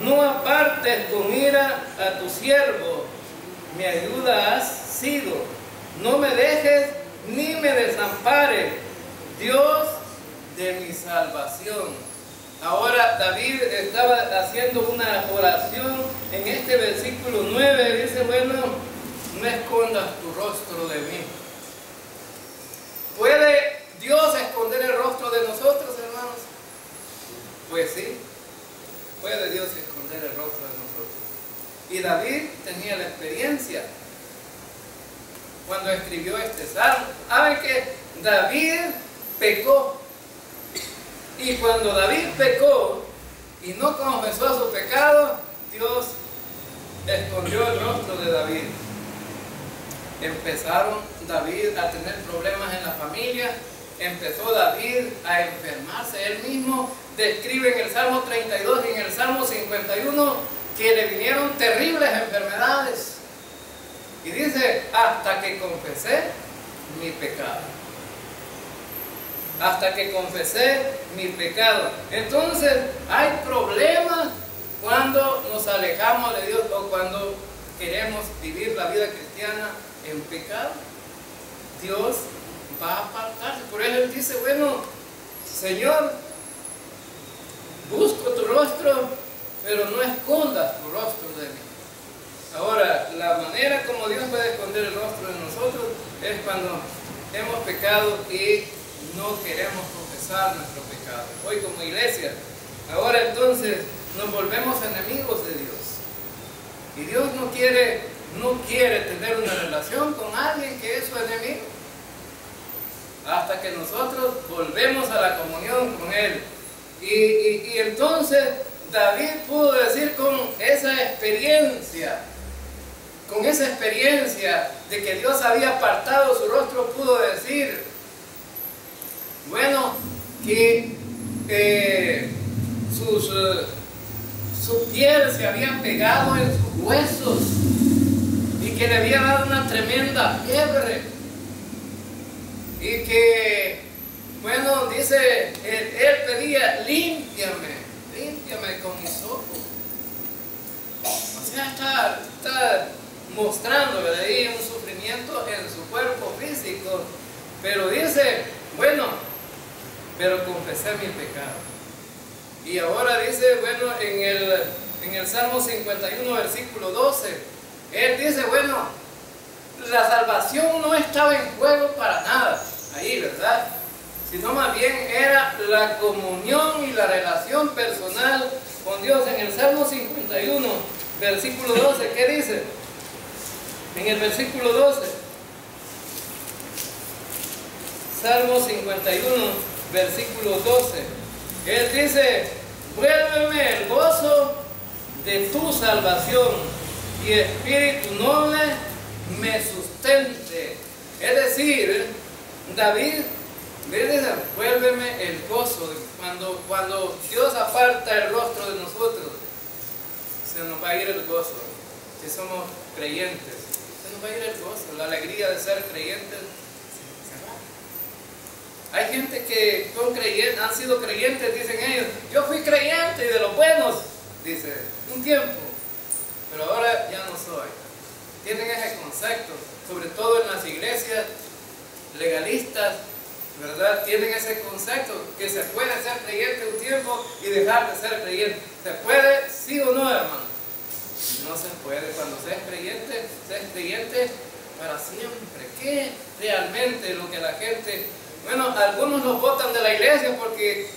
no apartes con ira a tu siervo, mi ayuda has sido, no me dejes ni me desampares, Dios de mi salvación. Ahora David estaba haciendo una oración en este versículo 9, dice, bueno, no escondas tu rostro de mí. ¿Puede Dios esconder el rostro de nosotros, hermanos? Pues sí, puede Dios esconder el rostro de nosotros. Y David tenía la experiencia cuando escribió este salmo. ¿Saben que David pecó? Y cuando David pecó, y no confesó su pecado, Dios escondió el rostro de David. Empezaron David a tener problemas en la familia, empezó David a enfermarse él mismo. Describe en el Salmo 32 y en el Salmo 51 que le vinieron terribles enfermedades. Y dice, hasta que confesé mi pecado. Hasta que confesé mi pecado. Entonces, hay problemas cuando nos alejamos de Dios o cuando queremos vivir la vida cristiana en pecado. Dios va a apartarse. Por eso Él dice, bueno, Señor, busco tu rostro, pero no escondas tu rostro de mí. Ahora, la manera como Dios puede esconder el rostro de nosotros es cuando hemos pecado y no queremos confesar nuestro pecado. Hoy como iglesia, ahora entonces nos volvemos enemigos de Dios. Y Dios no quiere tener una relación con alguien que es su enemigo. Hasta que nosotros volvemos a la comunión con Él. Y entonces David pudo decir con esa experiencia de que Dios había apartado su rostro, pudo decir, bueno, que su piel se había pegado en sus huesos y que le había dado una tremenda fiebre. Y que, bueno, dice, él pedía, límpiame con hisopo. O sea, está mostrando ahí un sufrimiento en su cuerpo físico, pero dice, bueno, pero confesé mi pecado. Y ahora dice, bueno, en el Salmo 51, versículo 12, él dice, bueno, la salvación no estaba en juego para nada, ahí, ¿verdad? Sino más bien era la comunión y la relación personal con Dios. En el Salmo 51, versículo 12, ¿qué dice? En el versículo 12, Salmo 51, versículo 12, él dice, vuélveme el gozo de tu salvación y espíritu noble me sustente. Es decir, David le dice, vuélveme el gozo. Cuando Dios aparta el rostro de nosotros, se nos va a ir el gozo. Si somos creyentes, se nos va a ir el gozo, la alegría de ser creyentes se va. Hay gente que son creyentes, han sido creyentes, dicen ellos, yo fui creyente y de los buenos, dice, un tiempo, pero ahora ya no soy. Tienen ese concepto, sobre todo en las iglesias legalistas, ¿verdad? Tienen ese concepto que se puede ser creyente un tiempo y dejar de ser creyente. ¿Se puede? ¿Sí o no, hermano? No se puede. Cuando seas creyente para siempre. ¿Qué realmente lo que la gente... Bueno, algunos los botan de la iglesia porque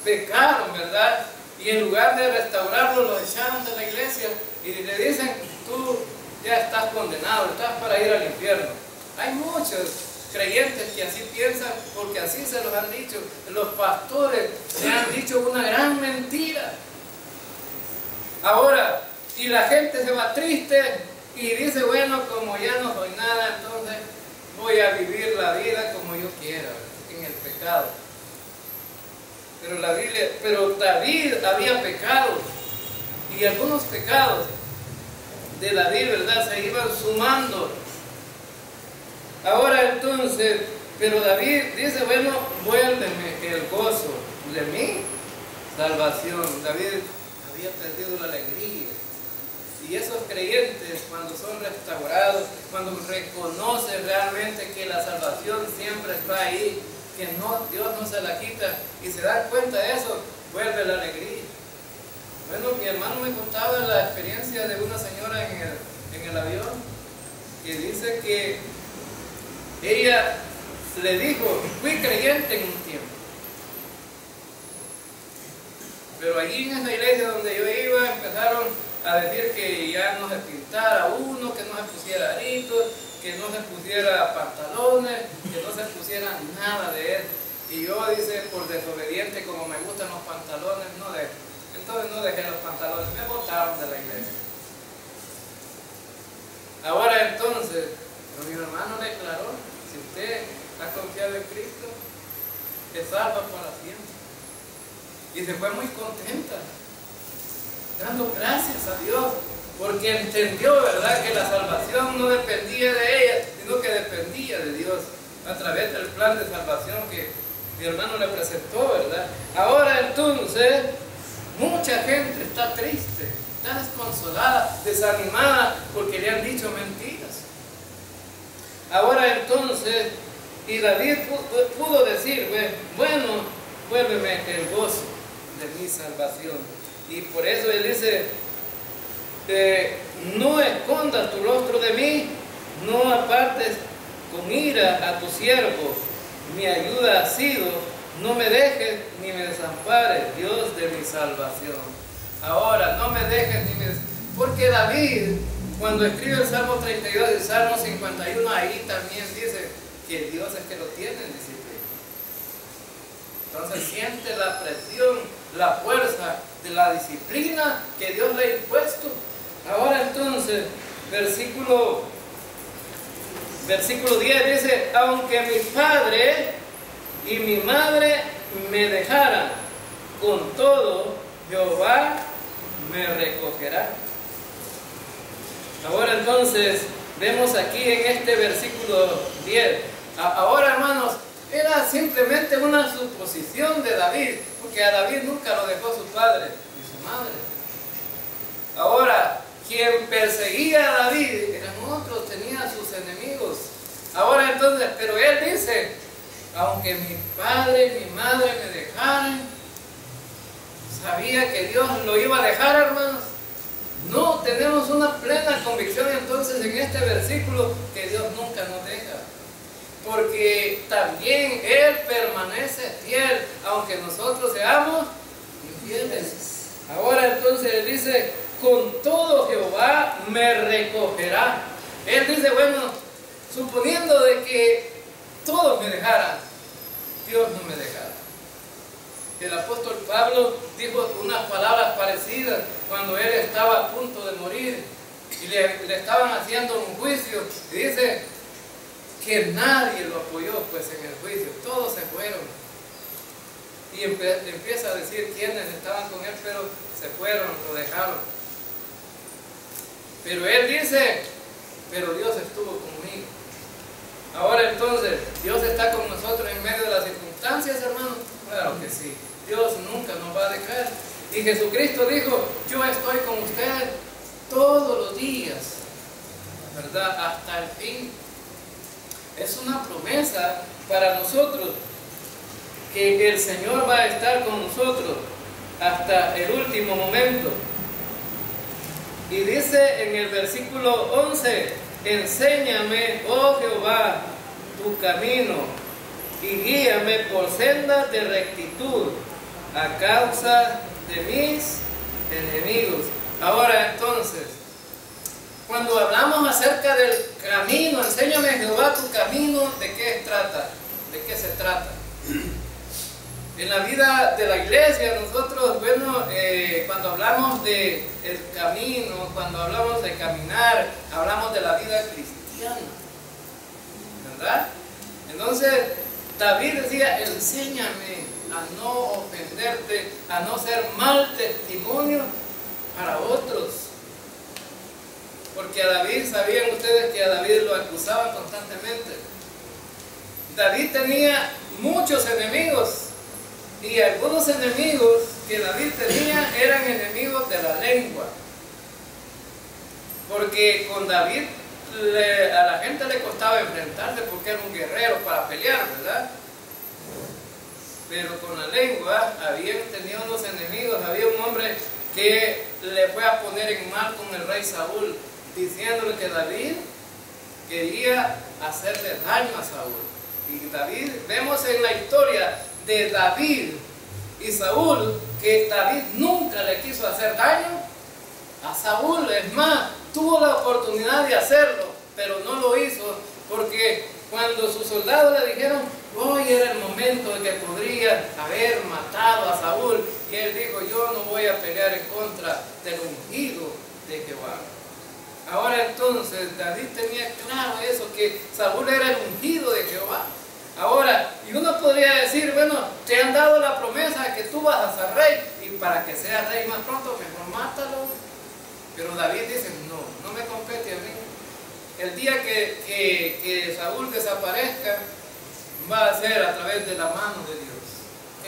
pecaron, ¿verdad? Y en lugar de restaurarlos, los echaron de la iglesia y le dicen, tú ya estás condenado, estás para ir al infierno. Hay muchos creyentes que así piensan porque así se los han dicho. Los pastores se han dicho una gran mentira. Ahora, y la gente se va triste y dice, bueno, como ya no soy nada, entonces voy a vivir la vida como yo quiera, en el pecado. Pero David había pecado, y algunos pecados de David, ¿verdad?, se iban sumando. Ahora entonces, pero David dice, bueno, vuélveme el gozo de mi salvación. David había perdido la alegría. Y esos creyentes, cuando son restaurados, cuando reconocen realmente que la salvación siempre está ahí, que Dios no se la quita, y se dan cuenta de eso, vuelve la alegría. Bueno, mi hermano me contaba la experiencia de una señora en el avión, que dice que ella le dijo, fui creyente en un tiempo, pero allí en esa iglesia donde yo iba empezaron a decir que ya no se pintara uno, que no se pusiera aritos, que no se pusiera pantalones, que no se pusiera nada de eso. Y yo, dice, por desobediente, como me gustan los pantalones, no, Entonces no dejé los pantalones, me botaron de la iglesia. Ahora entonces, mi hermano declaró, si usted ha confiado en Cristo, es salva para siempre. Y se fue muy contenta, dando gracias a Dios, porque entendió, ¿verdad?, que la salvación no dependía de ella, sino que dependía de Dios, a través del plan de salvación que mi hermano le presentó, ¿verdad? Ahora entonces, mucha gente está triste, está desconsolada, desanimada, porque le han dicho mentiras. Ahora entonces, y David pudo decir, bueno, vuélveme el gozo de mi salvación. Y por eso él dice, no escondas tu rostro de mí, no apartes con ira a tu siervo, mi ayuda ha sido, no me dejes ni me desampares, Dios de mi salvación. Ahora, no me dejes ni me desampares, porque David, cuando escribe el Salmo 32 y el Salmo 51, ahí también dice que Dios es que lo tiene en disciplina. Entonces siente la presión, la fuerza de la disciplina que Dios le ha impuesto. Ahora entonces, versículo 10 dice, aunque mi padre y mi madre me dejaran, con todo Jehová me recogerá. Ahora entonces, vemos aquí en este versículo 10, ahora hermanos, era simplemente una suposición de David, porque a David nunca lo dejó su padre ni su madre. Ahora, quien perseguía a David eran otros, tenía sus enemigos. Ahora entonces, pero él dice, aunque mi padre y mi madre me dejaran, sabía que Dios lo iba a dejar, hermanos. No, tenemos una plena convicción entonces en este versículo que Dios nunca nos deja. Porque también Él permanece fiel, aunque nosotros seamos infieles. Ahora entonces Él dice, con todo Jehová me recogerá. Él dice, bueno, suponiendo de que todos me dejaran, Dios no me dejará. El apóstol Pablo dijo unas palabras parecidas cuando él estaba a punto de morir y le estaban haciendo un juicio, y dice que nadie lo apoyó pues en el juicio, todos se fueron. Y empieza a decir quiénes estaban con él, pero se fueron, lo dejaron. Pero él dice, pero Dios estuvo conmigo. Ahora entonces, ¿Dios está con nosotros en medio de las circunstancias, hermanos? Claro que sí. Dios nunca nos va a dejar. Y Jesucristo dijo, yo estoy con ustedes todos los días, ¿verdad? Hasta el fin. Es una promesa para nosotros, que el Señor va a estar con nosotros hasta el último momento. Y dice en el versículo 11, enséñame, oh Jehová, tu camino, y guíame por sendas de rectitud, a causa de mis enemigos. Ahora entonces, cuando hablamos acerca del camino, enséñame Jehová tu camino, ¿de qué trata? ¿De qué se trata? En la vida de la iglesia, nosotros, bueno, cuando hablamos del camino, cuando hablamos de caminar, hablamos de la vida cristiana, ¿verdad? Entonces, David decía, enséñame a no ofenderte, a no ser mal testimonio para otros. Porque a David, ¿sabían ustedes que a David lo acusaban constantemente? David tenía muchos enemigos, y algunos enemigos que David tenía eran enemigos de la lengua. Porque con David a la gente le costaba enfrentarse porque era un guerrero para pelear, ¿verdad? Pero con la lengua tenía unos enemigos. Había un hombre que le fue a poner en mal con el rey Saúl, diciéndole que David quería hacerle daño a Saúl. Y David, vemos en la historia de David y Saúl que David nunca le quiso hacer daño a Saúl. Es más, tuvo la oportunidad de hacerlo, pero no lo hizo, porque cuando sus soldados le dijeron, hoy era el momento de que podría haber matado a Saúl. Y él dijo, yo no voy a pelear en contra del ungido de Jehová. Ahora entonces David tenía claro eso, que Saúl era el ungido de Jehová. Ahora, y uno podría decir, bueno, te han dado la promesa de que tú vas a ser rey, y para que seas rey más pronto, mejor mátalo. Pero David dice, no me compete a mí. El día que Saúl desaparezca, va a ser a través de la mano de Dios.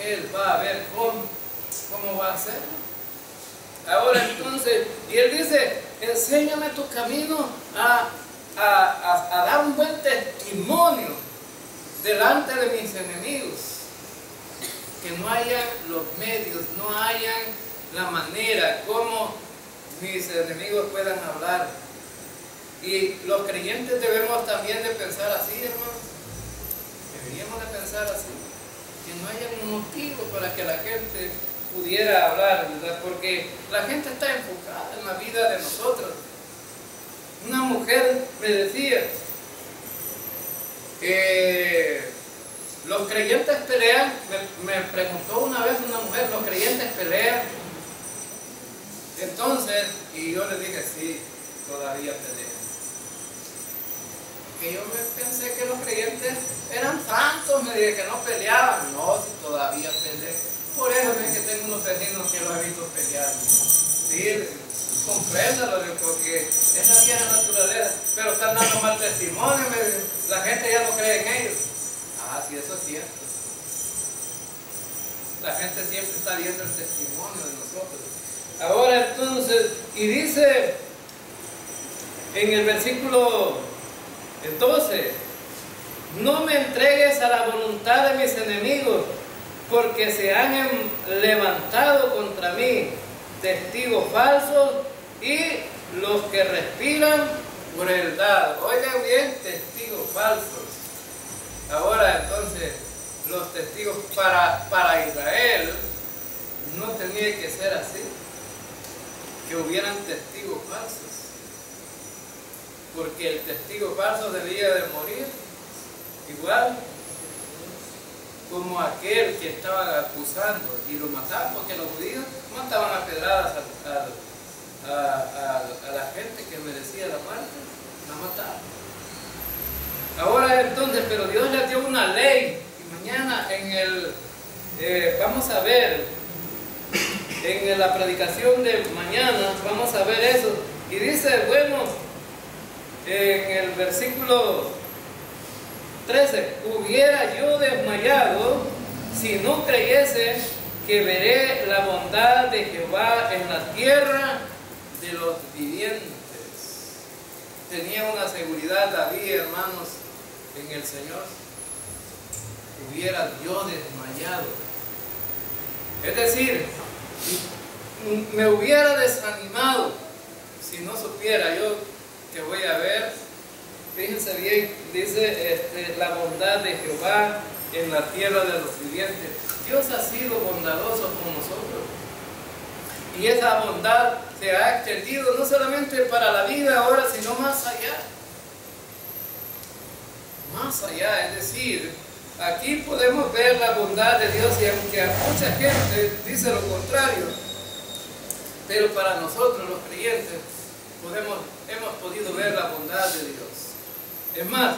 Él va a ver cómo va a ser. Ahora entonces, y él dice, enséñame tu camino a dar un buen testimonio delante de mis enemigos. Que no hayan los medios, no hayan la manera como mis enemigos puedan hablar. Y los creyentes debemos también de pensar así, hermanos. Deberíamos de pensar así. Que no haya un motivo para que la gente pudiera hablar, ¿verdad? Porque la gente está enfocada en la vida de nosotros. Una mujer me decía que los creyentes pelean. Me preguntó una vez una mujer, ¿los creyentes pelean? Entonces, y yo le dije, sí, todavía pelean. Que yo pensé que los creyentes eran santos, me dije que no peleaban. No, si todavía pelean. Por eso es que tengo unos vecinos que los he visto pelear. Sí, compréndalo, porque es la vieja naturaleza. Pero están dando mal testimonio, la gente ya no cree en ellos. Ah, sí, eso es cierto. La gente siempre está viendo el testimonio de nosotros. Ahora entonces, y dice en el versículo 12, no me entregues a la voluntad de mis enemigos, porque se han levantado contra mí testigos falsos y los que respiran crueldad. Oigan bien, testigos falsos. Ahora entonces, los testigos para Israel no tenía que ser así, que hubieran testigos falsos. Porque el testigo falso debía de morir igual como aquel que estaba acusando y lo mataban, porque los judíos mataban a pedradas a la gente que merecía la muerte, la mataban. Ahora entonces, pero Dios les dio una ley, y mañana vamos a ver, en la predicación de mañana, vamos a ver eso, y dice, bueno, en el versículo 13, hubiera yo desmayado si no creyese que veré la bondad de Jehová en la tierra de los vivientes. Tenía una seguridad David, hermanos, en el Señor. Hubiera yo desmayado. Es decir, me hubiera desanimado si no supiera yo que voy a ver. Fíjense bien, dice la bondad de Jehová en la tierra de los vivientes. Dios ha sido bondadoso con nosotros. Y esa bondad se ha extendido no solamente para la vida ahora, sino más allá. Más allá, es decir, aquí podemos ver la bondad de Dios, y aunque a mucha gente dice lo contrario, pero para nosotros los creyentes hemos podido ver la bondad de Dios. Es más,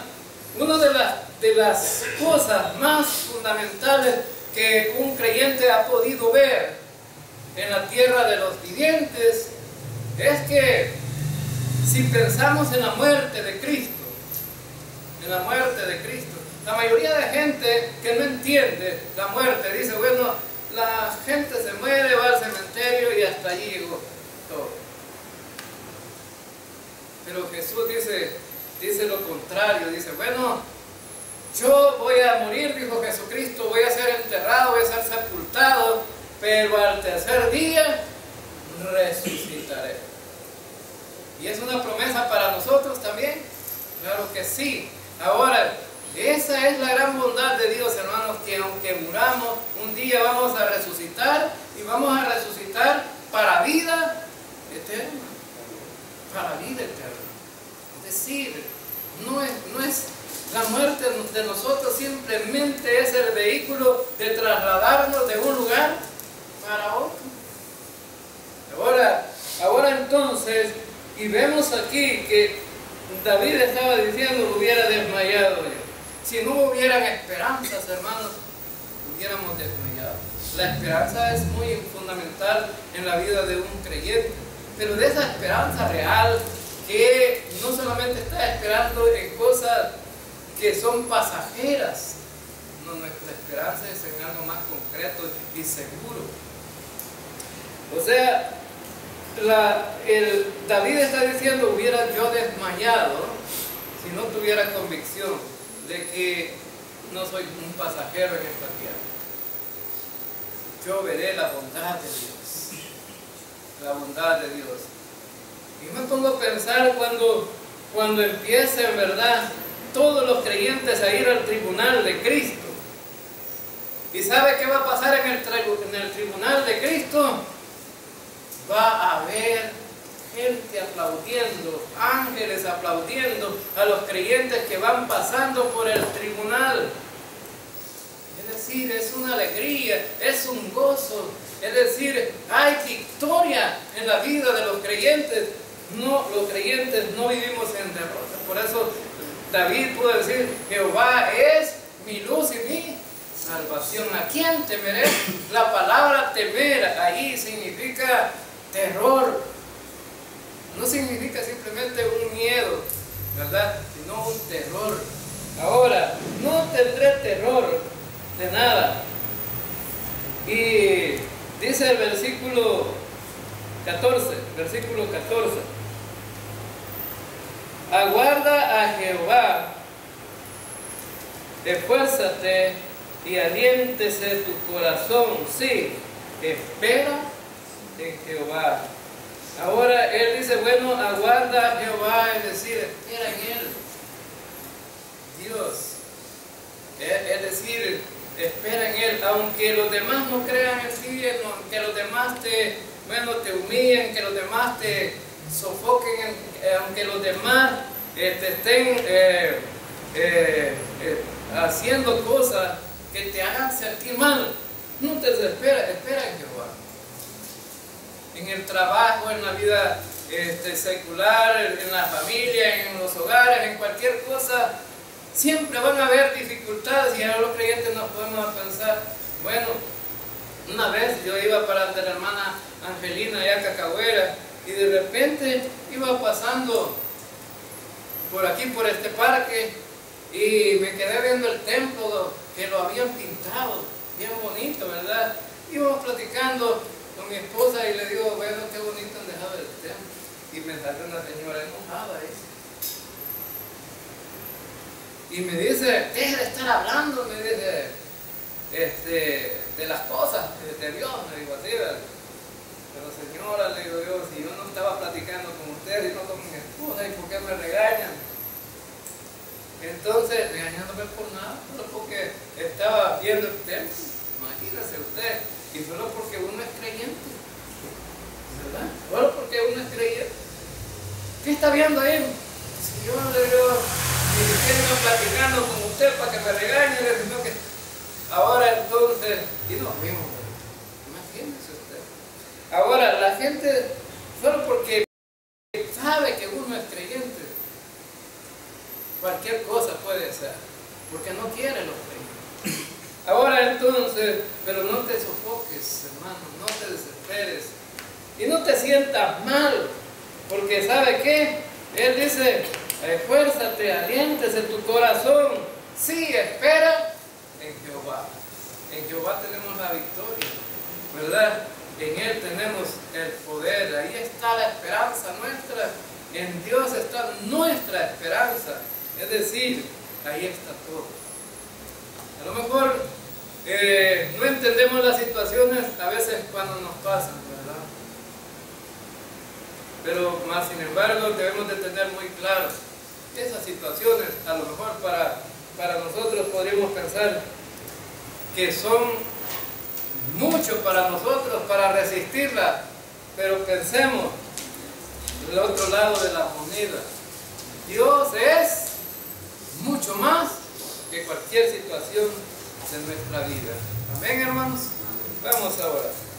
una de las cosas más fundamentales que un creyente ha podido ver en la tierra de los vivientes es que si pensamos en la muerte de Cristo, la mayoría de gente que no entiende la muerte dice, bueno, la gente se muere, va al cementerio y hasta allí llegó todo. Pero Jesús dice lo contrario, dice, bueno, yo voy a morir, dijo Jesucristo, voy a ser enterrado, voy a ser sepultado, pero al tercer día resucitaré. ¿Y es una promesa para nosotros también? Claro que sí. Ahora, esa es la gran bondad de Dios, hermanos, que aunque muramos, un día vamos a resucitar, y vamos a resucitar para vida eterna. Para vida eterna. Es decir, no es La muerte de nosotros simplemente es el vehículo de trasladarnos de un lugar para otro. Ahora entonces, y vemos aquí que David estaba diciendo hubiera desmayado yo. Si no hubieran esperanzas, hermanos, hubiéramos desmayado. La esperanza es muy fundamental en la vida de un creyente, pero de esa esperanza real que no solamente está esperando en cosas que son pasajeras, no, nuestra esperanza es en algo más concreto y seguro. O sea, David está diciendo, hubiera yo desmayado si no tuviera convicción de que no soy un pasajero en esta tierra. Yo veré la bondad de Dios, la bondad de Dios. Y me pongo a pensar cuando empiecen, ¿verdad?, todos los creyentes a ir al tribunal de Cristo. ¿Y sabe qué va a pasar en el tribunal de Cristo? Va a haber gente aplaudiendo, ángeles aplaudiendo a los creyentes que van pasando por el tribunal. Es decir, es una alegría, es un gozo. Es decir, hay victoria en la vida de los creyentes. No, los creyentes no vivimos en derrota. Por eso David pudo decir, Jehová es mi luz y mi salvación. ¿A quién temeré? La palabra temer ahí significa terror. No significa simplemente un miedo, ¿verdad?, sino un terror. Ahora, no tendré terror de nada. Y dice el versículo 14, aguarda a Jehová, esfuérzate y aliéntese tu corazón. Sí, espera en Jehová. Ahora él dice, bueno, aguarda a Jehová, es decir, espera en él. Dios, es decir, espera en él, aunque los demás no crean en ti, que los demás te humillen, que los demás te sofoquen, aunque los demás te estén haciendo cosas que te hagan sentir mal. No te desesperes, espera en Jehová. En el trabajo, en la vida secular, en la familia, en los hogares, en cualquier cosa, siempre van a haber dificultades, y ahora los creyentes nos podemos pensar, bueno, una vez yo iba para la hermana Angelina allá a Cacahuera, y de repente iba pasando por aquí, por este parque, y me quedé viendo el templo que lo habían pintado, bien bonito, ¿verdad? Íbamos platicando con mi esposa y le digo, bueno, qué bonito han dejado el templo. Y me sale una señora enojada ahí. Y me dice, deja de estar hablando, me dice, de las cosas de Dios, me digo así, ¿verdad? Pero señora, le digo yo, si yo no estaba platicando con usted y no con mi esposa, ¿y por qué me regañan? Entonces, regañándome por nada, solo porque estaba viendo el templo, imagínese usted, y solo porque uno es creyente, ¿verdad? Solo porque uno es creyente. ¿Qué está viendo ahí? Si yo le digo, ni siquiera estoy platicando con usted para que me regañe, sino que ahora entonces, y nos vimos, imagínese usted. Ahora, la gente, solo porque sabe que uno es creyente, cualquier cosa puede ser, porque no quiere los creyentes. Ahora entonces, pero no te sofoques, hermano, no te desesperes y no te sientas mal, porque ¿sabe qué? Él dice, esfuérzate, aliéntese tu corazón, sí, espera en Jehová. En Jehová tenemos la victoria, ¿verdad? En Él tenemos el poder, ahí está la esperanza nuestra, en Dios está nuestra esperanza, es decir, ahí está todo. A lo mejor no entendemos las situaciones a veces cuando nos pasan, ¿verdad? Pero más sin embargo debemos de tener muy claro esas situaciones. A lo mejor para nosotros podríamos pensar que son mucho para nosotros para resistirla, pero pensemos el otro lado de la moneda. Dios es mucho mucho más que cualquier situación de nuestra vida. Amén, hermanos. Vamos ahora.